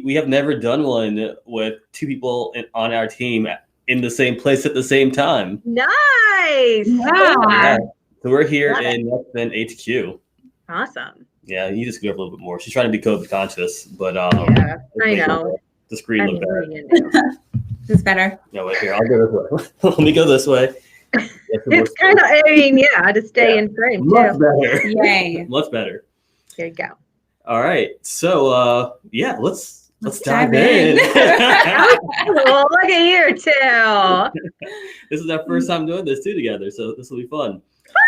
we have never done one with two people on our team in the same place at the same time. Nice. Yeah. So we're here Love in Westman HQ. Awesome. Yeah, you just go up a little bit more. She's trying to be COVID conscious, but yeah, I know. The screen looked what are bad. you gonna do? This is better. No, wait, here, I'll go this way. Let me go this way. It's kind of, I mean, yeah, to stay in frame Much too. better. Yay. Much better. Here you go. All right. So yeah, let's dive in. Well, look at you two. This is our first time doing this too together, so this will be fun.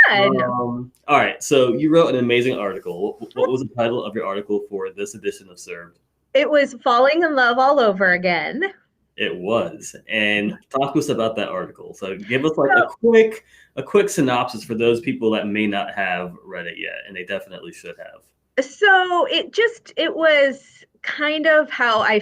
Fun. All right. So you wrote an amazing article. What was the title of your article for this edition of Served? It was Falling in Love All Over Again. It was. And talk to us about that article. So give us like a quick synopsis for those people that may not have read it yet, and they definitely should have. So it was kind of how I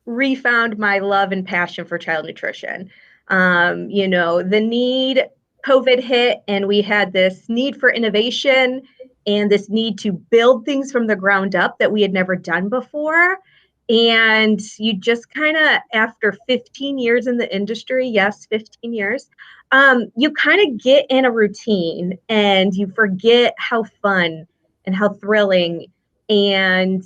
refound my love and passion for child nutrition. The need, COVID hit, and we had this need for innovation and this need to build things from the ground up that we had never done before. And you just kind of, after 15 years in the industry, yes, 15 years, you kind of get in a routine and you forget how fun and how thrilling and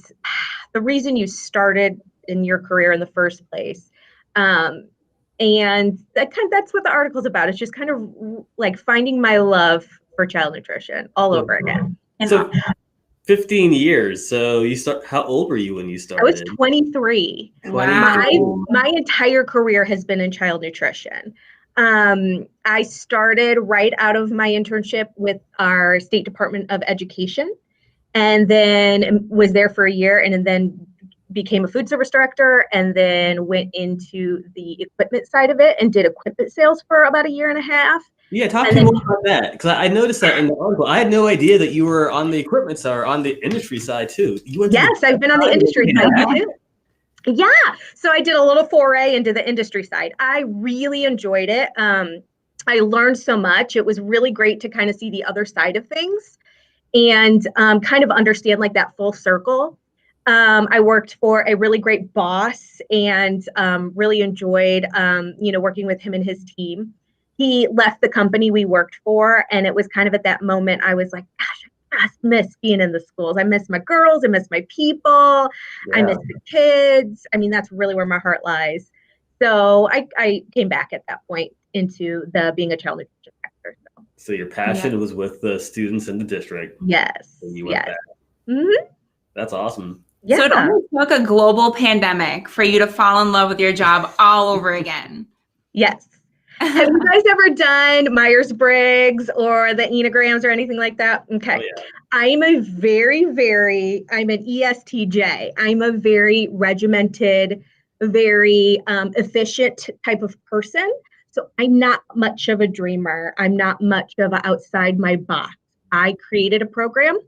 the reason you started in your career in the first place. And that's what the article's about. It's just kind of like finding my love for child nutrition all over again. So 15 years. So how old were you when you started? I was 23. Wow. My entire career has been in child nutrition. I started right out of my internship with our State Department of Education, and then was there for a year, and then became a food service director, and then went into the equipment side of it and did equipment sales for about a year and a half. Yeah, talk to me more about that, because I noticed that in the article. I had no idea that you were on the equipment side or on the industry side too. Yes, I've been on the industry side too. Yeah, so I did a little foray into the industry side. I really enjoyed it. I learned so much. It was really great to kind of see the other side of things and kind of understand like that full circle. I worked for a really great boss and really enjoyed, working with him and his team. He left the company we worked for, and it was kind of at that moment I was like, gosh, I just miss being in the schools. I miss my girls. I miss my people. Yeah. I miss the kids. I mean, that's really where my heart lies. So I came back at that point into being a child nutrition director. So your passion was with the students in the district. Yes. So you went back. Mm-hmm. That's awesome. Yeah. So it almost took a global pandemic for you to fall in love with your job all over again. Yes. Have you guys ever done Myers-Briggs or the Enneagrams or anything like that? Okay. Oh, yeah. I'm an ESTJ. I'm a very regimented, very efficient type of person. So I'm not much of a dreamer. I'm not much of an outside my box. I created a program.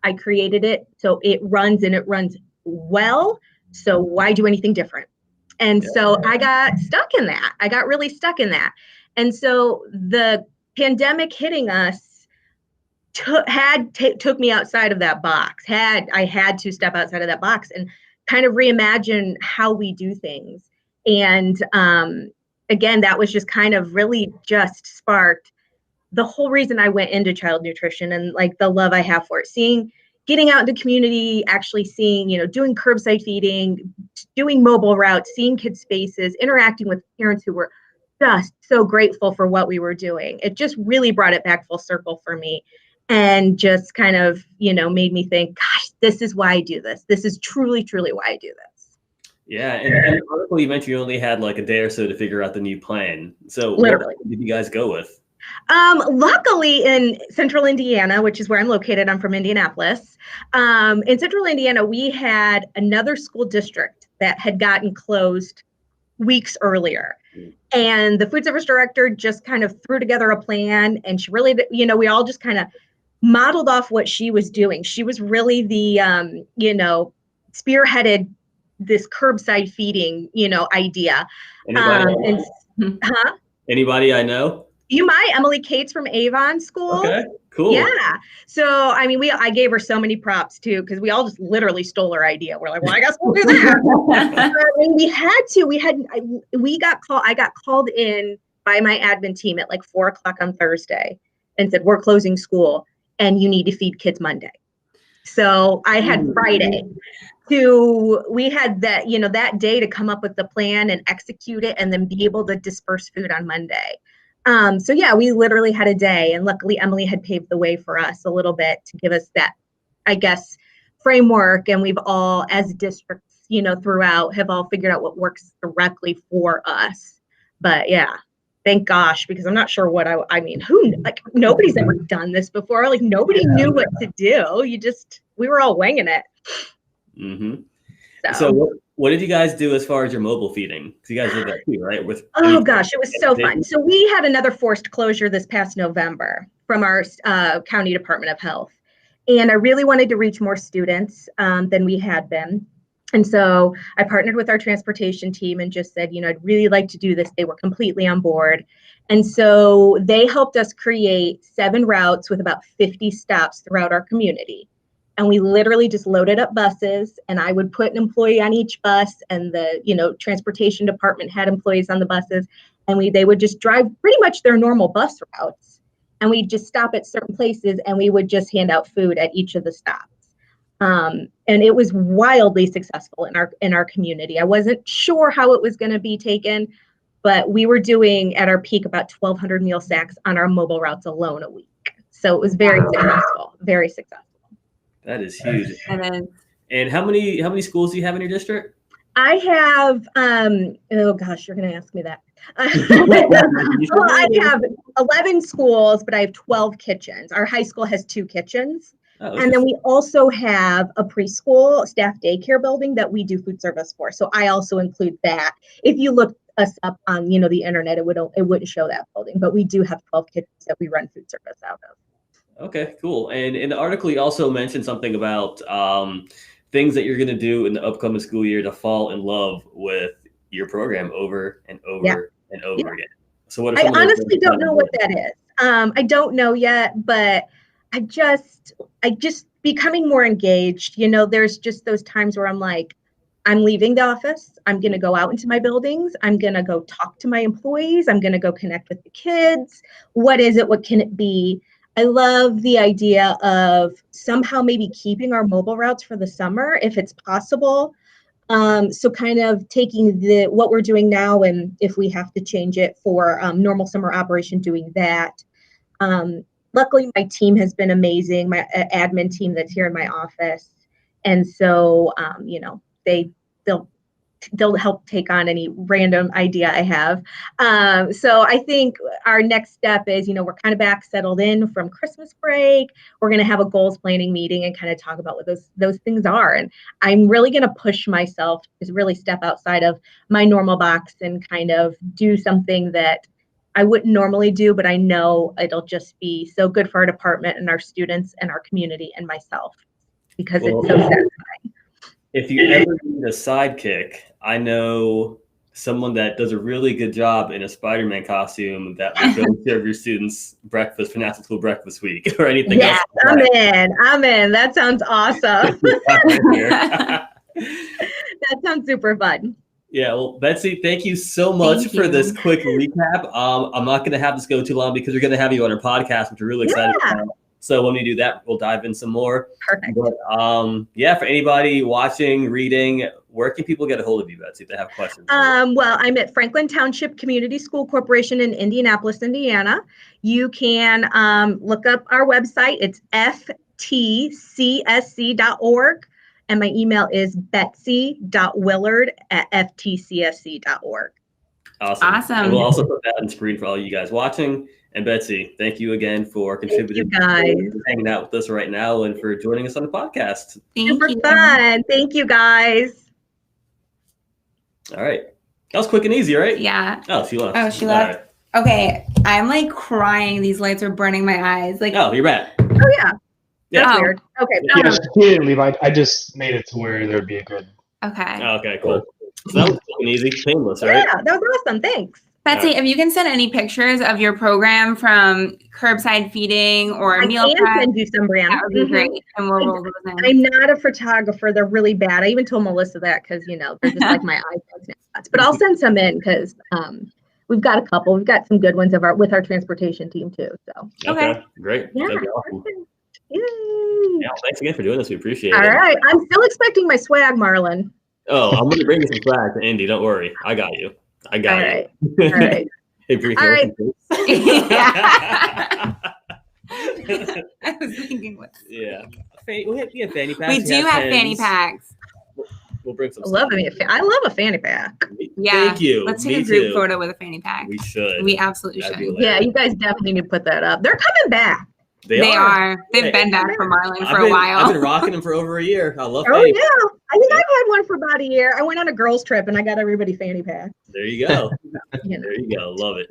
I created it so it runs and it runs well. So why do anything different? And so I got stuck in that. I got really stuck in that. And so the pandemic hitting us took me outside of that box. I had to step outside of that box and kind of reimagine how we do things. And again, that was just kind of really just sparked the whole reason I went into child nutrition and like the love I have for it. Getting out into community, actually seeing, doing curbside feeding, doing mobile routes, seeing kids' faces, interacting with parents who were just so grateful for what we were doing. It just really brought it back full circle for me and just kind of, made me think, gosh, this is why I do this. This is truly, truly why I do this. Yeah. And in the article you mentioned you only had like a day or so to figure out the new plan. So literally, what did you guys go with? Luckily in central Indiana, which is where I'm located, I'm from Indianapolis. In central Indiana, we had another school district that had gotten closed weeks earlier. And the food service director just kind of threw together a plan, and she really, we all just kind of modeled off what she was doing. She was really the, spearheaded this curbside feeding, idea. Anybody I know? You might. Emily Cates from Avon School. Okay, cool. Yeah. So, I mean, I gave her so many props too, because we all just literally stole her idea. We're like, well, I guess we'll do that. I mean, we had to. I got called in by my admin team at like 4:00 on Thursday and said, we're closing school and you need to feed kids Monday. So I had Friday we had that, that day to come up with the plan and execute it and then be able to disperse food on Monday. So yeah, we literally had a day, and luckily Emily had paved the way for us a little bit to give us that, I guess, framework. And we've all, as districts, throughout, have all figured out what works directly for us. But yeah, thank gosh, because I'm not sure what I mean, nobody's ever done this before. Like nobody knew what to do. We were all winging it. Mm-hmm. So what did you guys do as far as your mobile feeding? Because you guys did that too, right? Oh gosh, it was so fun. So we had another forced closure this past November from our county Department of Health. And I really wanted to reach more students than we had been. And so I partnered with our transportation team and just said, I'd really like to do this. They were completely on board. And so they helped us create 7 routes with about 50 stops throughout our community. And we literally just loaded up buses, and I would put an employee on each bus, and the transportation department had employees on the buses, and they would just drive pretty much their normal bus routes. And we'd just stop at certain places, and we would just hand out food at each of the stops. And it was wildly successful in our community. I wasn't sure how it was going to be taken, but we were doing at our peak about 1,200 meal sacks on our mobile routes alone a week. So it was very successful, very successful. That is huge. And how many schools do you have in your district? I have, oh gosh, you're going to ask me that. Well, I have 11 schools, but I have 12 kitchens. Our high school has 2 kitchens. Oh, okay. And then we also have a preschool staff daycare building that we do food service for. So I also include that. If you look us up on, the internet, it wouldn't show that building, but we do have 12 kitchens that we run food service out of. Okay, cool. And in the article, you also mentioned something about things that you're going to do in the upcoming school year to fall in love with your program over and over and over again. So what? I honestly don't know what that is. I don't know yet, but I just becoming more engaged. There's just those times where I'm like, I'm leaving the office. I'm going to go out into my buildings. I'm going to go talk to my employees. I'm going to go connect with the kids. What is it? What can it be? I love the idea of somehow maybe keeping our mobile routes for the summer, if it's possible. So kind of taking what we're doing now, and if we have to change it for normal summer operation, doing that. Luckily, my team has been amazing, my admin team that's here in my office. And so, they'll help take on any random idea I have. So I think our next step is, we're kind of back settled in from Christmas break. We're going to have a goals planning meeting and kind of talk about what those things are. And I'm really going to push myself to really step outside of my normal box and kind of do something that I wouldn't normally do, but I know it'll just be so good for our department and our students and our community and myself, because it's so satisfying. If you ever need a sidekick, I know someone that does a really good job in a Spider-Man costume that will go serve your students breakfast for National School Breakfast Week or anything else. I'm in. That sounds awesome. That sounds super fun. Yeah, well, Betsy, thank you so much for this quick recap. I'm not going to have this go too long because we're going to have you on our podcast, which we're really excited about. So when we do that, we'll dive in some more. Perfect. But for anybody watching, reading, where can people get a hold of you, Betsy, if they have questions? Well, I'm at Franklin Township Community School Corporation in Indianapolis, Indiana. You can look up our website. It's ftcsc.org. And my email is betsy.willard@ftcsc.org. Awesome. And we'll also put that on screen for all you guys watching. And Betsy, thank you again for contributing, hanging out with us right now, and for joining us on the podcast. Super fun. Thank you, guys. All right. That was quick and easy, right? Yeah. Oh, she left. Right. Okay. I'm like crying. These lights are burning my eyes. Like. Oh, you're back. Oh, yeah. That's weird. Okay. Yeah, she didn't leave. I just made it to where there'd be a good. Okay. Okay, cool. So that was quick and easy, painless, right? Yeah, that was awesome. Thanks. Betsy, if you can send any pictures of your program from curbside feeding or I meal can prep, send you some, Brianna. that would be great. And we'll roll those in. I'm not a photographer. They're really bad. I even told Melissa that because, you know, they're just like my iPhone snapshots. But I'll send some in because we've got a couple. We've got some good ones with our transportation team too. So Okay, great. yeah. That'd be awesome. Yay. Yeah, well, thanks again for doing this. We appreciate All it. right. I'm still expecting my swag, Marlon. Oh, I'm going to bring you some swag to Indy. Don't worry. I got you. I got All you. right. All right. Hey, Bree, All right. I was thinking what? Yeah. We have fanny packs. We do have fanny pens. packs. We'll bring some I love stuff. I love a fanny pack. Yeah. Thank you. Let's take Me a group too. photo with a fanny pack. We should. We absolutely That'd should. be Yeah, you guys definitely need to put that up. They're coming back. They are. They've been back for Marlon for a while. I've been rocking them for over a year. I love Oh fanny. yeah, I think I've had one for about a year. I went on a girls' trip and I got everybody fanny pack. There you go. You know. There you go. Love it.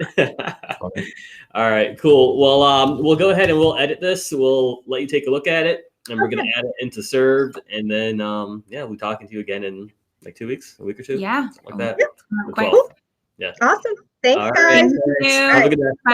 All right, cool. Well, we'll go ahead and we'll edit this. We'll let you take a look at it, and we're gonna add it into Served, and then yeah, we'll be talking to you again in like 2 weeks, a week or two. Yeah. Something like that. Yeah. The Quick. 12th. Yeah. Awesome. Thanks, All right. guys. Thank you. Have a good day. Bye.